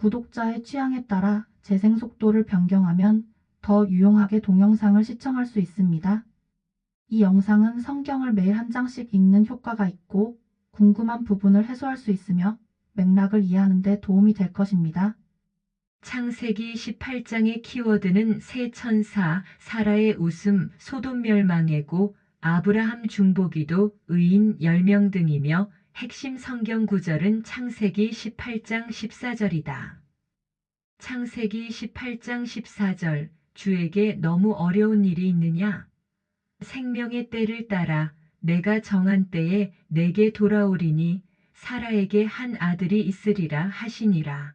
구독자의 취향에 따라 재생 속도를 변경하면 더 유용하게 동영상을 시청할 수 있습니다. 이 영상은 성경을 매일 한 장씩 읽는 효과가 있고 궁금한 부분을 해소할 수 있으며 맥락을 이해하는 데 도움이 될 것입니다. 창세기 18장의 키워드는 새 천사, 사라의 웃음, 소돔 멸망예고, 아브라함 중보기도, 의인 10명 등이며 핵심 성경 구절은 창세기 18장 14절이다. 창세기 18장 14절, 주에게 너무 어려운 일이 있느냐? 생명의 때를 따라 내가 정한 때에 내게 돌아오리니 사라에게 한 아들이 있으리라 하시니라.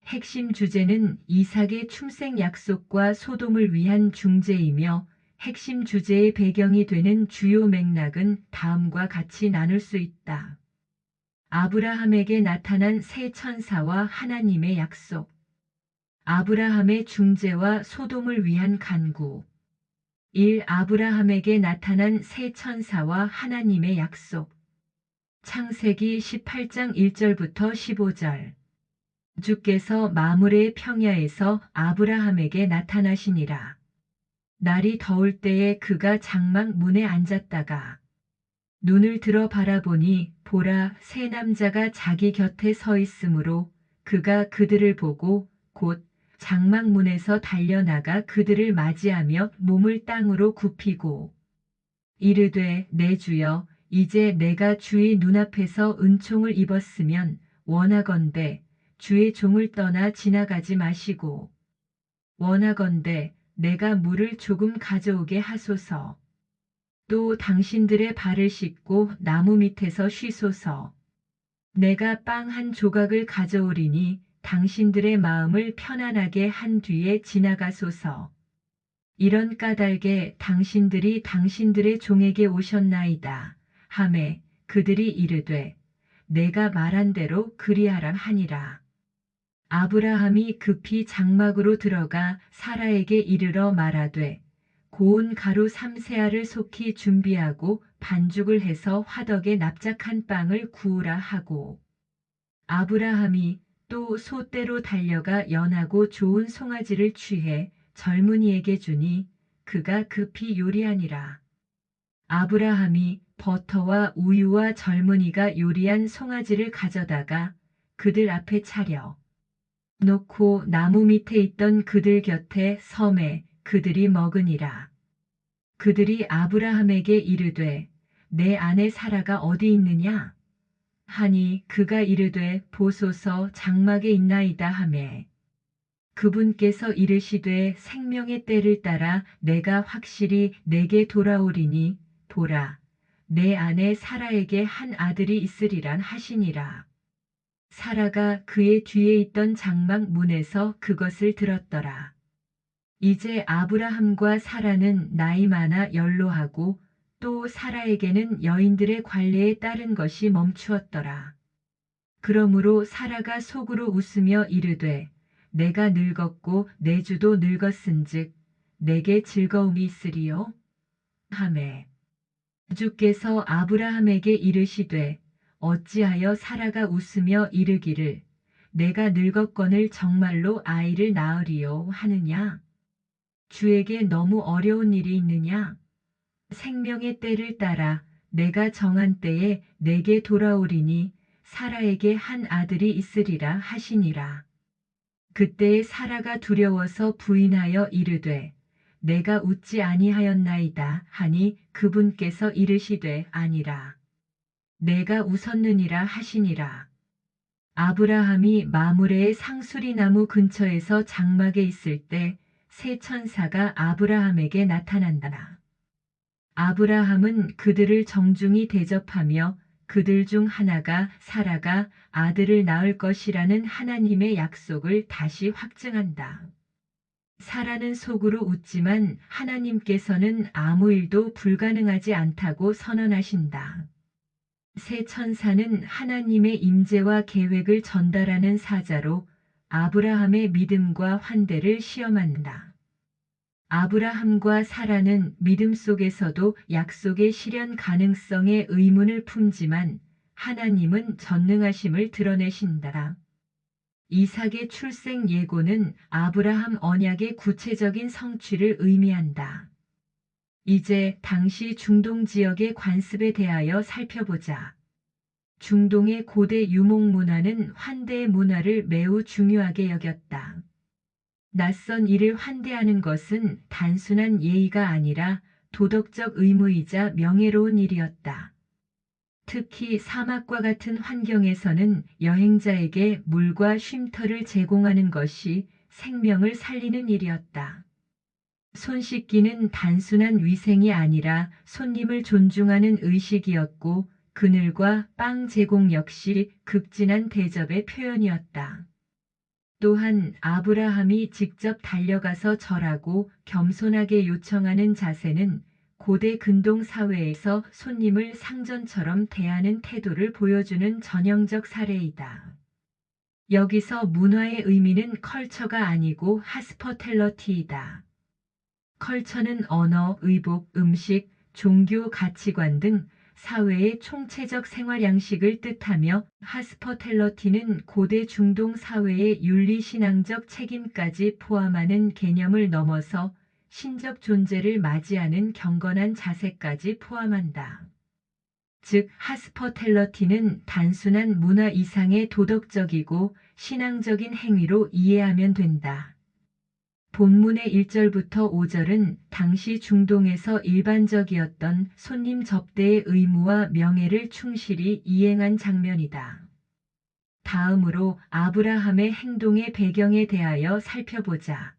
핵심 주제는 이삭의 출생 약속과 소돔을 위한 중재이며 핵심 주제의 배경이 되는 주요 맥락은 다음과 같이 나눌 수 있다. 아브라함에게 나타난 새 천사와 하나님의 약속. 아브라함의 중재와 소돔을 위한 간구. 1. 아브라함에게 나타난 새 천사와 하나님의 약속. 창세기 18장 1절부터 15절. 주께서 마므레 평야에서 아브라함에게 나타나시니라. 날이 더울 때에 그가 장막 문에 앉았다가 눈을 들어 바라보니 보라 세 남자가 자기 곁에 서 있으므로 그가 그들을 보고 곧 장막 문에서 달려나가 그들을 맞이하며 몸을 땅으로 굽히고 이르되 내 주여 이제 내가 주의 눈앞에서 은총을 입었으면 원하건대 주의 종을 떠나 지나가지 마시고 원하건대 내가 물을 조금 가져오게 하소서. 또 당신들의 발을 씻고 나무 밑에서 쉬소서. 내가 빵 한 조각을 가져오리니 당신들의 마음을 편안하게 한 뒤에 지나가소서. 이런 까닭에 당신들이 당신들의 종에게 오셨나이다. 하매 그들이 이르되 내가 말한 대로 그리하라 하니라. 아브라함이 급히 장막으로 들어가 사라에게 이르러 말하되 고운 가루 3세알을 속히 준비하고 반죽을 해서 화덕에 납작한 빵을 구우라 하고 아브라함이 또 소떼로 달려가 연하고 좋은 송아지를 취해 젊은이에게 주니 그가 급히 요리하니라. 아브라함이 버터와 우유와 젊은이가 요리한 송아지를 가져다가 그들 앞에 차려 놓고 나무 밑에 있던 그들 곁에 섬에 그들이 먹으니라. 그들이 아브라함에게 이르되 내 아내 사라가 어디 있느냐? 하니 그가 이르되 보소서 장막에 있나이다 하매 그분께서 이르시되 생명의 때를 따라 내가 확실히 내게 돌아오리니 보라 내 아내 사라에게 한 아들이 있으리란 하시니라. 사라가 그의 뒤에 있던 장막 문에서 그것을 들었더라. 이제 아브라함과 사라는 나이 많아 연로하고 또 사라에게는 여인들의 관례에 따른 것이 멈추었더라. 그러므로 사라가 속으로 웃으며 이르되 내가 늙었고 내 주도 늙었은즉 내게 즐거움이 있으리요? 하매 주께서 아브라함에게 이르시되 어찌하여 사라가 웃으며 이르기를 내가 늙었거늘 정말로 아이를 낳으리요 하느냐? 주에게 너무 어려운 일이 있느냐? 생명의 때를 따라 내가 정한 때에 내게 돌아오리니 사라에게 한 아들이 있으리라 하시니라. 그때에 사라가 두려워서 부인하여 이르되 내가 웃지 아니하였나이다 하니 그분께서 이르시되 아니라 내가 웃었느니라 하시니라. 아브라함이 마므레의 상수리 나무 근처에서 장막에 있을 때 새 천사가 아브라함에게 나타난다. 아브라함은 그들을 정중히 대접하며 그들 중 하나가 사라가 아들을 낳을 것이라는 하나님의 약속을 다시 확증한다. 사라는 속으로 웃지만 하나님께서는 아무 일도 불가능하지 않다고 선언하신다. 새 천사는 하나님의 임재와 계획을 전달하는 사자로 아브라함의 믿음과 환대를 시험한다. 아브라함과 사라는 믿음 속에서도 약속의 실현 가능성에 의문을 품지만 하나님은 전능하심을 드러내신다. 이삭의 출생 예고는 아브라함 언약의 구체적인 성취를 의미한다. 이제 당시 중동 지역의 관습에 대하여 살펴보자. 중동의 고대 유목 문화는 환대의 문화를 매우 중요하게 여겼다. 낯선 이를 환대하는 것은 단순한 예의가 아니라 도덕적 의무이자 명예로운 일이었다. 특히 사막과 같은 환경에서는 여행자에게 물과 쉼터를 제공하는 것이 생명을 살리는 일이었다. 손 씻기는 단순한 위생이 아니라 손님을 존중하는 의식이었고, 그늘과 빵 제공 역시 극진한 대접의 표현이었다. 또한 아브라함이 직접 달려가서 절하고 겸손하게 요청하는 자세는 고대 근동 사회에서 손님을 상전처럼 대하는 태도를 보여주는 전형적 사례이다. 여기서 문화의 의미는 컬처가 아니고 하스퍼텔러티이다. 컬처는 언어, 의복, 음식, 종교 가치관 등 사회의 총체적 생활 양식을 뜻하며, 하스퍼텔러티는 고대 중동 사회의 윤리신앙적 책임까지 포함하는 개념을 넘어서 신적 존재를 맞이하는 경건한 자세까지 포함한다. 즉, 하스퍼텔러티는 단순한 문화 이상의 도덕적이고 신앙적인 행위로 이해하면 된다. 본문의 1절부터 5절은 당시 중동에서 일반적이었던 손님 접대의 의무와 명예를 충실히 이행한 장면이다. 다음으로 아브라함의 행동의 배경에 대하여 살펴보자.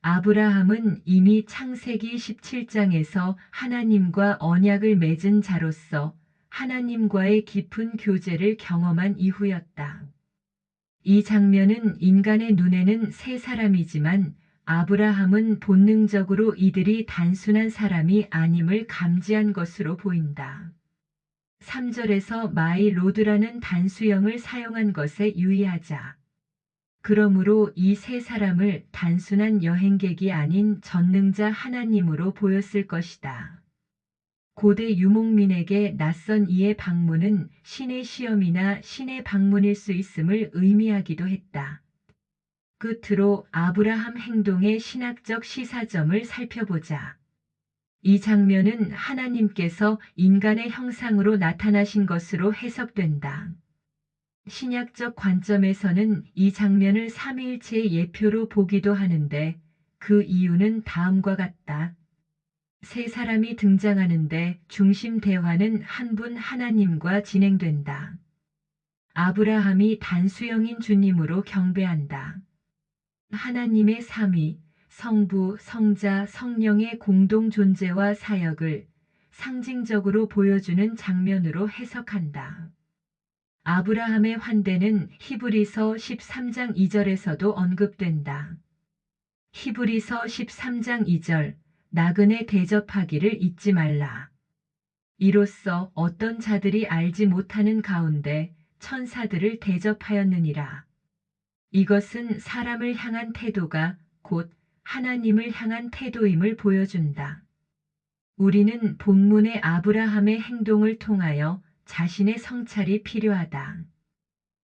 아브라함은 이미 창세기 17장에서 하나님과 언약을 맺은 자로서 하나님과의 깊은 교제를 경험한 이후였다. 이 장면은 인간의 눈에는 세 사람이지만 아브라함은 본능적으로 이들이 단순한 사람이 아님을 감지한 것으로 보인다. 3절에서 마이 로드라는 단수형을 사용한 것에 유의하자. 그러므로 이 세 사람을 단순한 여행객이 아닌 전능자 하나님으로 보였을 것이다. 고대 유목민에게 낯선 이의 방문은 신의 시험이나 신의 방문일 수 있음을 의미하기도 했다. 끝으로 아브라함 행동의 신학적 시사점을 살펴보자. 이 장면은 하나님께서 인간의 형상으로 나타나신 것으로 해석된다. 신약적 관점에서는 이 장면을 삼위일체의 예표로 보기도 하는데, 그 이유는 다음과 같다. 세 사람이 등장하는데 중심 대화는 한 분 하나님과 진행된다. 아브라함이 단수형인 주님으로 경배한다. 하나님의 삼위, 성부, 성자, 성령의 공동 존재와 사역을 상징적으로 보여주는 장면으로 해석한다. 아브라함의 환대는 히브리서 13장 2절에서도 언급된다. 히브리서 13장 2절, 나그네 대접하기를 잊지 말라. 이로써 어떤 자들이 알지 못하는 가운데 천사들을 대접하였느니라. 이것은 사람을 향한 태도가 곧 하나님을 향한 태도임을 보여준다. 우리는 본문의 아브라함의 행동을 통하여 자신의 성찰이 필요하다.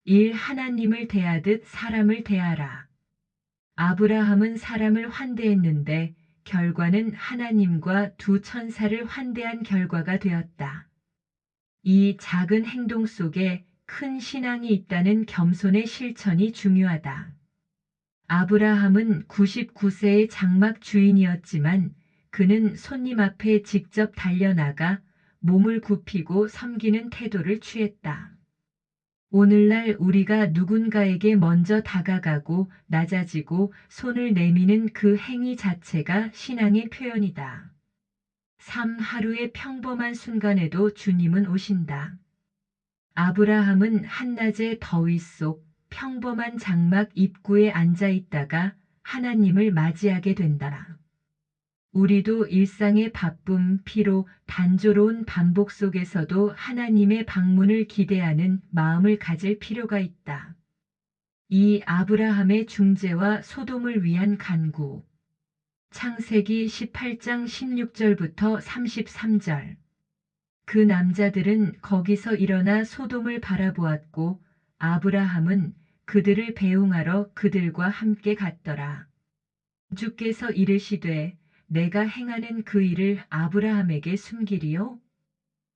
1. 하나님을 대하듯 사람을 대하라. 아브라함은 사람을 환대했는데 결과는 하나님과 두 천사를 환대한 결과가 되었다. 이 작은 행동 속에 큰 신앙이 있다는 겸손의 실천이 중요하다. 아브라함은 99세의 장막 주인이었지만 그는 손님 앞에 직접 달려나가 몸을 굽히고 섬기는 태도를 취했다. 오늘날 우리가 누군가에게 먼저 다가가고 낮아지고 손을 내미는 그 행위 자체가 신앙의 표현이다. 삶 하루의 평범한 순간에도 주님은 오신다. 아브라함은 한낮의 더위 속 평범한 장막 입구에 앉아 있다가 하나님을 맞이하게 된다. 우리도 일상의 바쁨, 피로, 단조로운 반복 속에서도 하나님의 방문을 기대하는 마음을 가질 필요가 있다. 이 아브라함의 중재와 소돔을 위한 간구. 창세기 18장 16절부터 33절. 그 남자들은 거기서 일어나 소돔을 바라보았고 아브라함은 그들을 배웅하러 그들과 함께 갔더라. 주께서 이르시되 내가 행하는 그 일을 아브라함에게 숨기리요?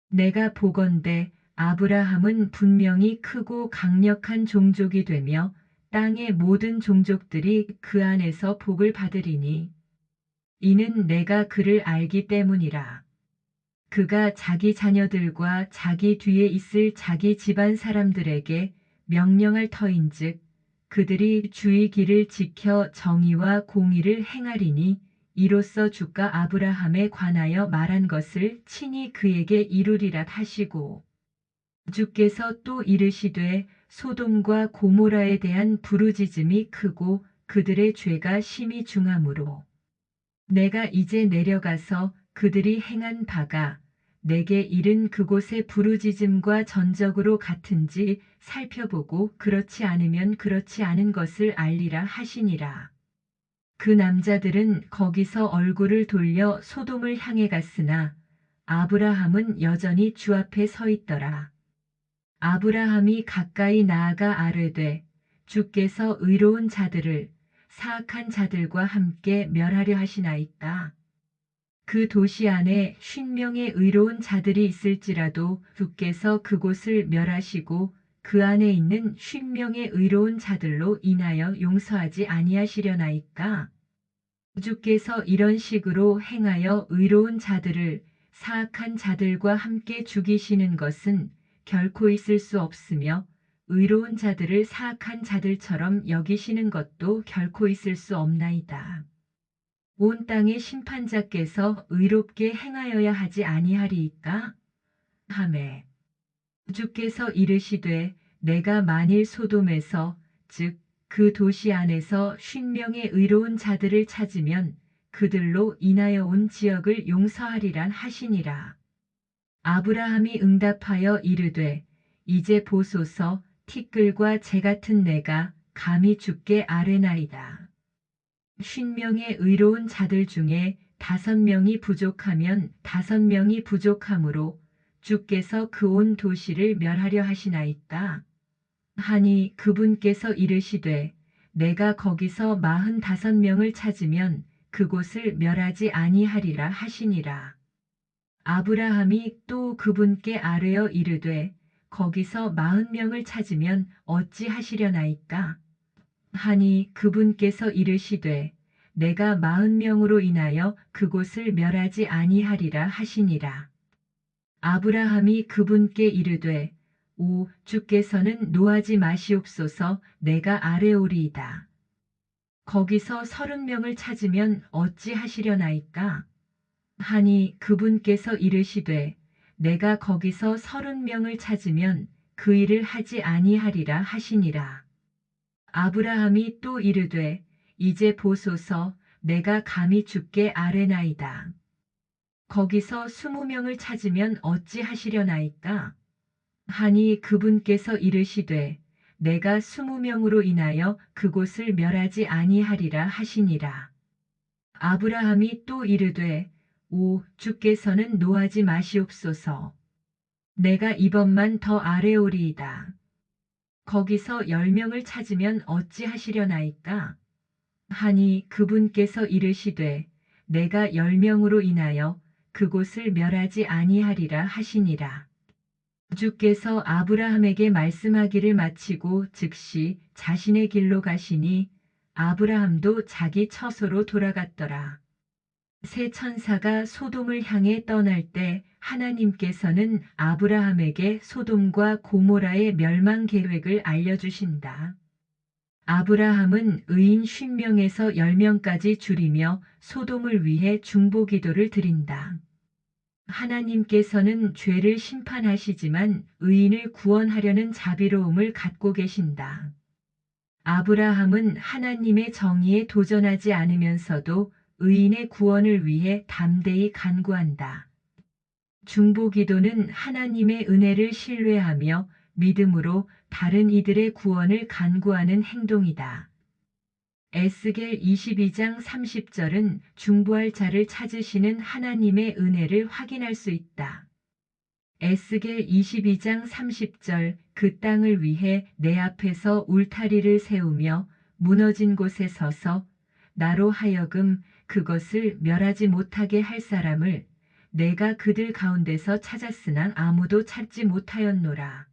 내가 보건대 아브라함은 분명히 크고 강력한 종족이 되며 땅의 모든 종족들이 그 안에서 복을 받으리니 이는 내가 그를 알기 때문이라. 그가 자기 자녀들과 자기 뒤에 있을 자기 집안 사람들에게 명령할 터인즉 그들이 주의 길을 지켜 정의와 공의를 행하리니 이로써 주가 아브라함에 관하여 말한 것을 친히 그에게 이루리라 하시고 주께서 또 이르시되 소돔과 고모라에 대한 부르짖음이 크고 그들의 죄가 심히 중하므로 내가 이제 내려가서 그들이 행한 바가 내게 이른 그곳의 부르짖음과 전적으로 같은지 살펴보고 그렇지 않으면 그렇지 않은 것을 알리라 하시니라. 그 남자들은 거기서 얼굴을 돌려 소돔을 향해 갔으나 아브라함은 여전히 주 앞에 서 있더라. 아브라함이 가까이 나아가 아뢰되 주께서 의로운 자들을 사악한 자들과 함께 멸하려 하시나이까. 그 도시 안에 50명의 의로운 자들이 있을지라도 주께서 그곳을 멸하시고 그 안에 있는 50명의 의로운 자들로 인하여 용서하지 아니하시려나이까. 주께서 이런 식으로 행하여 의로운 자들을 사악한 자들과 함께 죽이시는 것은 결코 있을 수 없으며 의로운 자들을 사악한 자들처럼 여기시는 것도 결코 있을 수 없나이다. 온 땅의 심판자께서 의롭게 행하여야 하지 아니하리이까? 하매 주께서 이르시되 내가 만일 소돔에서 즉 그 도시 안에서 50명의 의로운 자들을 찾으면 그들로 인하여 온 지역을 용서하리란 하시니라. 아브라함이 응답하여 이르되 이제 보소서 티끌과 재 같은 내가 감히 주께 아뢰나이다. 50명의 의로운 자들 중에 5명이 부족하면 5명이 부족하므로 주께서 그 온 도시를 멸하려 하시나이까? 하니 그분께서 이르시되 내가 거기서 45명을 찾으면 그곳을 멸하지 아니하리라 하시니라. 아브라함이 또 그분께 아뢰어 이르되 거기서 40명을 찾으면 어찌 하시려나이까? 하니 그분께서 이르시되 내가 40명으로 인하여 그곳을 멸하지 아니하리라 하시니라. 아브라함이 그분께 이르되 오 주께서는 노하지 마시옵소서 내가 아뢰오리이다. 거기서 30명을 찾으면 어찌 하시려나이까? 하니 그분께서 이르시되 내가 거기서 30명을 찾으면 그 일을 하지 아니하리라 하시니라. 아브라함이 또 이르되 이제 보소서 내가 감히 주께 아뢰나이다. 거기서 20명을 찾으면 어찌 하시려나이까? 하니 그분께서 이르시되 내가 20명으로 인하여 그곳을 멸하지 아니하리라 하시니라. 아브라함이 또 이르되 오 주께서는 노하지 마시옵소서. 내가 이번만 더 아뢰오리이다. 거기서 10명을 찾으면 어찌 하시려나이까? 하니 그분께서 이르시되 내가 10명으로 인하여 그곳을 멸하지 아니하리라 하시니라. 주께서 아브라함에게 말씀하기를 마치고 즉시 자신의 길로 가시니 아브라함도 자기 처소로 돌아갔더라. 새 천사가 소돔을 향해 떠날 때 하나님께서는 아브라함에게 소돔과 고모라의 멸망 계획을 알려주신다. 아브라함은 의인 50명에서 10명까지 줄이며 소돔을 위해 중보 기도를 드린다. 하나님께서는 죄를 심판하시지만 의인을 구원하려는 자비로움을 갖고 계신다. 아브라함은 하나님의 정의에 도전하지 않으면서도 의인의 구원을 위해 담대히 간구한다. 중보 기도는 하나님의 은혜를 신뢰하며 믿음으로 다른 이들의 구원을 간구하는 행동이다. 에스겔 22장 30절은 중보할 자를 찾으시는 하나님의 은혜를 확인할 수 있다. 에스겔 22장 30절 그 땅을 위해 내 앞에서 울타리를 세우며 무너진 곳에 서서 나로 하여금 그것을 멸하지 못하게 할 사람을 내가 그들 가운데서 찾았으나 아무도 찾지 못하였노라.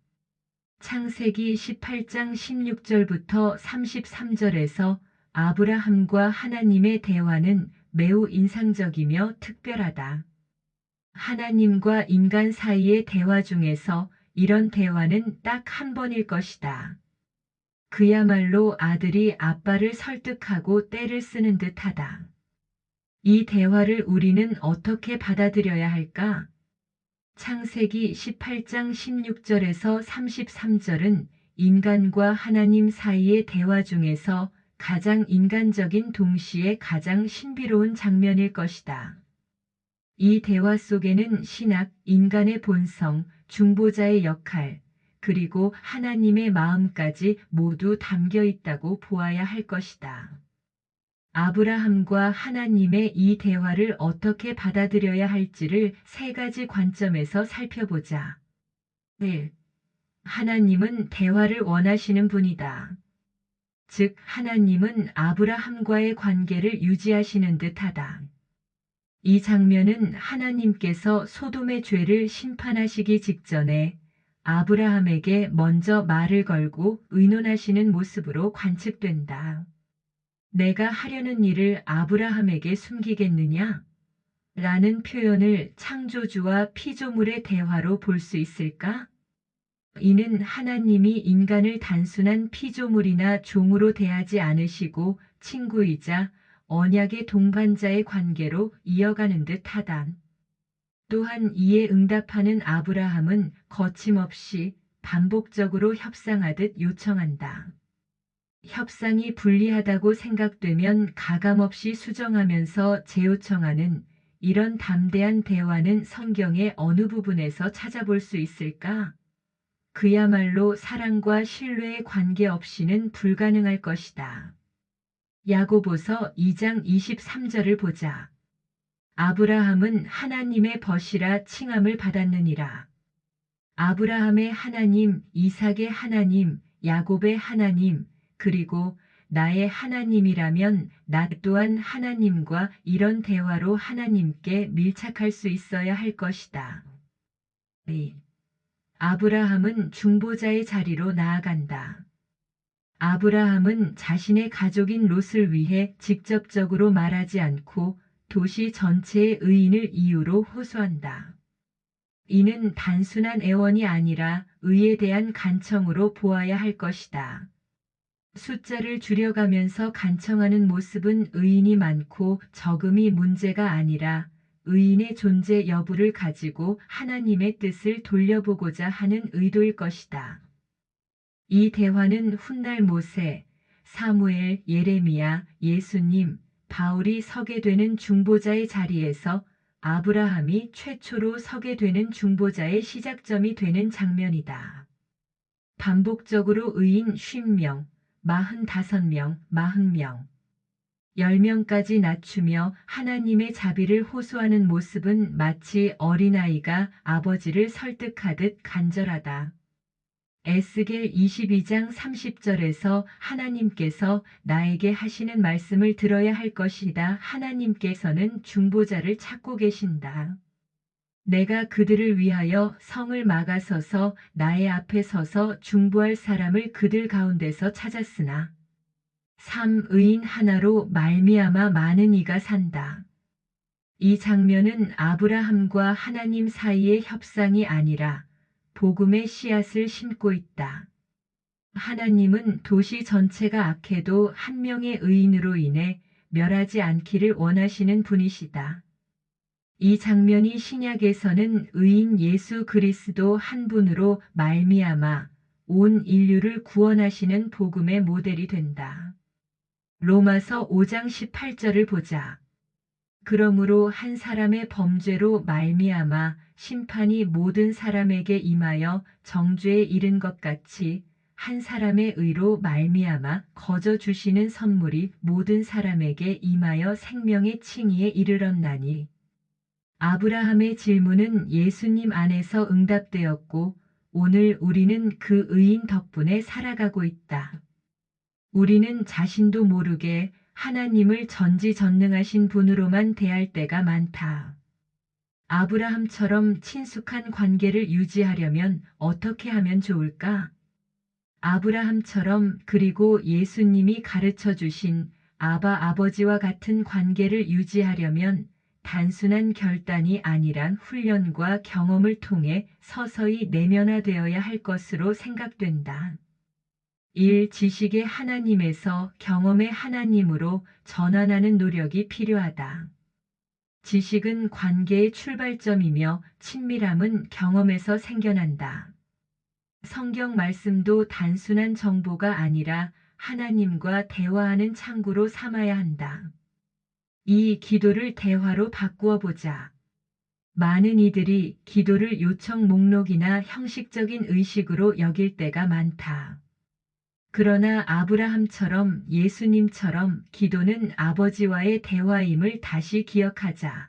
창세기 18장 16절부터 33절에서 아브라함과 하나님의 대화는 매우 인상적이며 특별하다. 하나님과 인간 사이의 대화 중에서 이런 대화는 딱 한 번일 것이다. 그야말로 아들이 아빠를 설득하고 떼를 쓰는 듯하다. 이 대화를 우리는 어떻게 받아들여야 할까? 창세기 18장 16절에서 33절은 인간과 하나님 사이의 대화 중에서 가장 인간적인 동시에 가장 신비로운 장면일 것이다. 이 대화 속에는 신학, 인간의 본성, 중보자의 역할, 그리고 하나님의 마음까지 모두 담겨 있다고 보아야 할 것이다. 아브라함과 하나님의 이 대화를 어떻게 받아들여야 할지를 세 가지 관점에서 살펴보자. 1. 하나님은 대화를 원하시는 분이다. 즉, 하나님은 아브라함과의 관계를 유지하시는 듯하다. 이 장면은 하나님께서 소돔의 죄를 심판하시기 직전에 아브라함에게 먼저 말을 걸고 의논하시는 모습으로 관측된다. 내가 하려는 일을 아브라함에게 숨기겠느냐? 라는 표현을 창조주와 피조물의 대화로 볼 수 있을까? 이는 하나님이 인간을 단순한 피조물이나 종으로 대하지 않으시고 친구이자 언약의 동반자의 관계로 이어가는 듯하다. 또한 이에 응답하는 아브라함은 거침없이 반복적으로 협상하듯 요청한다. 협상이 불리하다고 생각되면 가감없이 수정하면서 재요청하는 이런 담대한 대화는 성경의 어느 부분에서 찾아볼 수 있을까? 그야말로 사랑과 신뢰의 관계 없이는 불가능할 것이다. 야고보서 2장 23절을 보자. 아브라함은 하나님의 벗이라 칭함을 받았느니라. 아브라함의 하나님, 이삭의 하나님, 야곱의 하나님, 그리고 나의 하나님이라면 나 또한 하나님과 이런 대화로 하나님께 밀착할 수 있어야 할 것이다. 2. 아브라함은 중보자의 자리로 나아간다. 아브라함은 자신의 가족인 롯을 위해 직접적으로 말하지 않고 도시 전체의 의인을 이유로 호소한다. 이는 단순한 애원이 아니라 의에 대한 간청으로 보아야 할 것이다. 숫자를 줄여가면서 간청하는 모습은 의인이 많고 적음이 문제가 아니라 의인의 존재 여부를 가지고 하나님의 뜻을 돌려보고자 하는 의도일 것이다. 이 대화는 훗날 모세, 사무엘, 예레미야, 예수님, 바울이 서게 되는 중보자의 자리에서 아브라함이 최초로 서게 되는 중보자의 시작점이 되는 장면이다. 반복적으로 의인 50명, 45명, 40명, 10명까지 낮추며 하나님의 자비를 호소하는 모습은 마치 어린아이가 아버지를 설득하듯 간절하다. 에스겔 22장 30절에서 하나님께서 나에게 하시는 말씀을 들어야 할 것이다. 하나님께서는 중보자를 찾고 계신다. 내가 그들을 위하여 성을 막아서서 나의 앞에 서서 중보할 사람을 그들 가운데서 찾았으나 3. 의인 하나로 말미암아 많은 이가 산다. 이 장면은 아브라함과 하나님 사이의 협상이 아니라 복음의 씨앗을 심고 있다. 하나님은 도시 전체가 악해도 한 명의 의인으로 인해 멸하지 않기를 원하시는 분이시다. 이 장면이 신약에서는 의인 예수 그리스도 한 분으로 말미암아 온 인류를 구원하시는 복음의 모델이 된다. 로마서 5장 18절을 보자. 그러므로 한 사람의 범죄로 말미암아 심판이 모든 사람에게 임하여 정죄에 이른 것 같이 한 사람의 의로 말미암아 거저 주시는 선물이 모든 사람에게 임하여 생명의 칭의에 이르렀나니. 아브라함의 질문은 예수님 안에서 응답되었고 오늘 우리는 그 의인 덕분에 살아가고 있다. 우리는 자신도 모르게 하나님을 전지전능하신 분으로만 대할 때가 많다. 아브라함처럼 친숙한 관계를 유지하려면 어떻게 하면 좋을까? 아브라함처럼 그리고 예수님이 가르쳐 주신 아바 아버지와 같은 관계를 유지하려면 단순한 결단이 아니란 훈련과 경험을 통해 서서히 내면화되어야 할 것으로 생각된다. 1. 지식의 하나님에서 경험의 하나님으로 전환하는 노력이 필요하다. 지식은 관계의 출발점이며 친밀함은 경험에서 생겨난다. 성경 말씀도 단순한 정보가 아니라 하나님과 대화하는 창구로 삼아야 한다. 이 기도를 대화로 바꾸어 보자. 많은 이들이 기도를 요청 목록이나 형식적인 의식으로 여길 때가 많다. 그러나 아브라함처럼 예수님처럼 기도는 아버지와의 대화임을 다시 기억하자.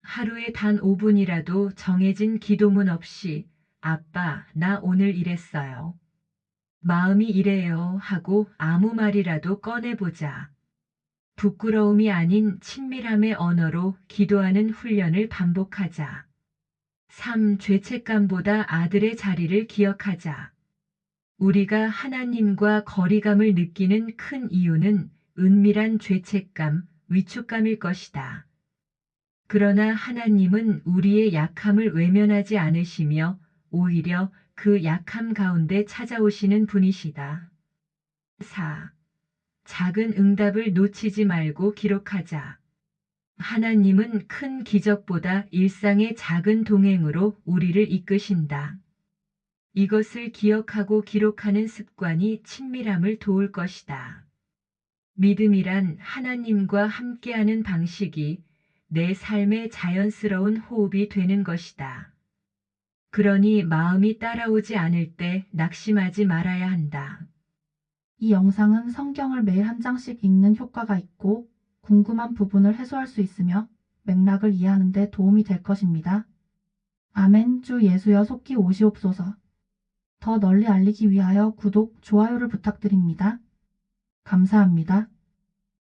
하루에 단 5분이라도 정해진 기도문 없이 아빠, 나 오늘 이랬어요. 마음이 이래요 하고 아무 말이라도 꺼내보자. 부끄러움이 아닌 친밀함의 언어로 기도하는 훈련을 반복하자. 3. 죄책감보다 아들의 자리를 기억하자. 우리가 하나님과 거리감을 느끼는 큰 이유는 은밀한 죄책감, 위축감일 것이다. 그러나 하나님은 우리의 약함을 외면하지 않으시며 오히려 그 약함 가운데 찾아오시는 분이시다. 4. 작은 응답을 놓치지 말고 기록하자. 하나님은 큰 기적보다 일상의 작은 동행으로 우리를 이끄신다. 이것을 기억하고 기록하는 습관이 친밀함을 도울 것이다. 믿음이란 하나님과 함께하는 방식이 내 삶의 자연스러운 호흡이 되는 것이다. 그러니 마음이 따라오지 않을 때 낙심하지 말아야 한다. 이 영상은 성경을 매일 한 장씩 읽는 효과가 있고 궁금한 부분을 해소할 수 있으며 맥락을 이해하는 데 도움이 될 것입니다. 아멘. 주 예수여 속히 오시옵소서. 더 널리 알리기 위하여 구독, 좋아요를 부탁드립니다. 감사합니다.